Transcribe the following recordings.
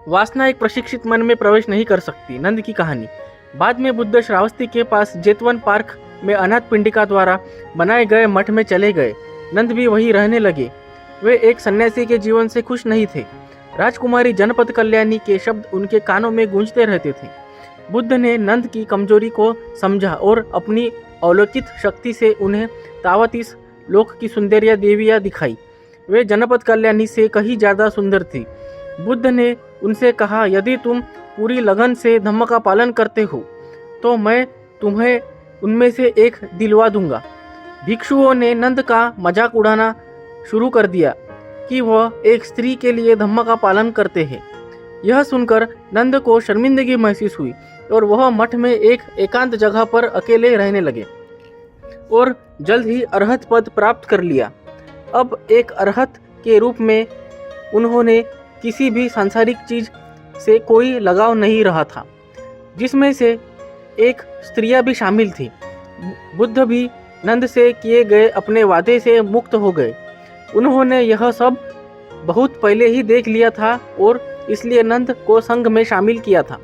वासना एक प्रशिक्षित मन में प्रवेश नहीं कर सकती। नंद की कहानी। बाद में बुद्ध श्रावस्ती के पास जेतवन पार्क में अनाथ पिंडिका द्वारा बनाए गए मठ में चले गए। नंद भी वहीं रहने लगे। वे एक सन्यासी के जीवन से खुश नहीं थे। राजकुमारी जनपद कल्याणी के शब्द उनके कानों में गूंजते रहते थे। बुद्ध ने नंद की कमजोरी को समझा और अपनी अलौकिक शक्ति से उन्हें तावत इस लोक की सुंदरिया देवियाँ दिखाई। वे जनपद कल्याणी से कहीं ज़्यादा सुंदर थी। बुद्ध ने उनसे कहा, यदि तुम पूरी लगन से धम्म का पालन करते हो तो मैं तुम्हें उनमें से एक दिलवा दूंगा। भिक्षुओं ने नंद का मजाक उड़ाना शुरू कर दिया कि वह एक स्त्री के लिए धम्म का पालन करते हैं। यह सुनकर नंद को शर्मिंदगी महसूस हुई और वह मठ में एक एकांत जगह पर अकेले रहने लगे और जल्द ही अरहत पद प्राप्त कर लिया। अब एक अरहत के रूप में उन्होंने किसी भी सांसारिक चीज से कोई लगाव नहीं रहा था, जिसमें से एक स्त्रियां भी शामिल थी। बुद्ध भी नंद से किए गए अपने वादे से मुक्त हो गए। उन्होंने यह सब बहुत पहले ही देख लिया था और इसलिए नंद को संघ में शामिल किया था।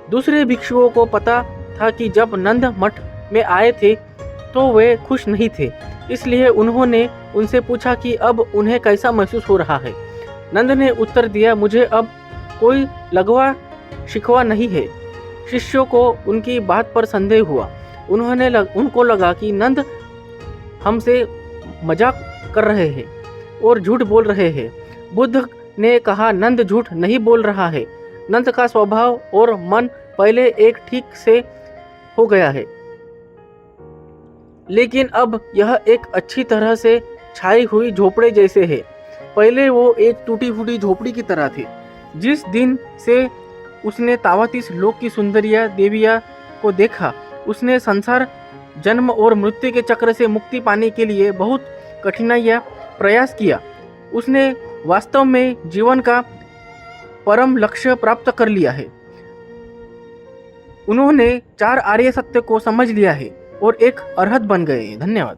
दूसरे भिक्षुओं को पता था कि जब नंद मठ में आए थे तो वे खुश नहीं थे, इसलिए उन्होंने उनसे पूछा कि अब उन्हें कैसा महसूस हो रहा है। नंद ने उत्तर दिया, मुझे अब कोई लगवा शिकवा नहीं है। शिष्यों को उनकी बात पर संदेह हुआ। उनको लगा कि नंद हमसे मजाक कर रहे हैं और झूठ बोल रहे हैं। बुद्ध ने कहा, नंद झूठ नहीं बोल रहा है। नंद का स्वभाव और मन पहले एक ठीक से हो गया है, लेकिन अब यह एक अच्छी तरह से छाई हुई झोपड़े जैसे है। पहले वो एक टूटी फूटी झोपड़ी की तरह थे। जिस दिन से उसने तावतीस लोक की सुंदरिया देविया को देखा, उसने संसार जन्म और मृत्यु के चक्र से मुक्ति पाने के लिए बहुत कठिनाइयाँ प्रयास किया। उसने वास्तव में जीवन का परम लक्ष्य प्राप्त कर लिया है। उन्होंने 4 आर्य सत्य को समझ लिया है और एक अरहत बन गए। धन्यवाद।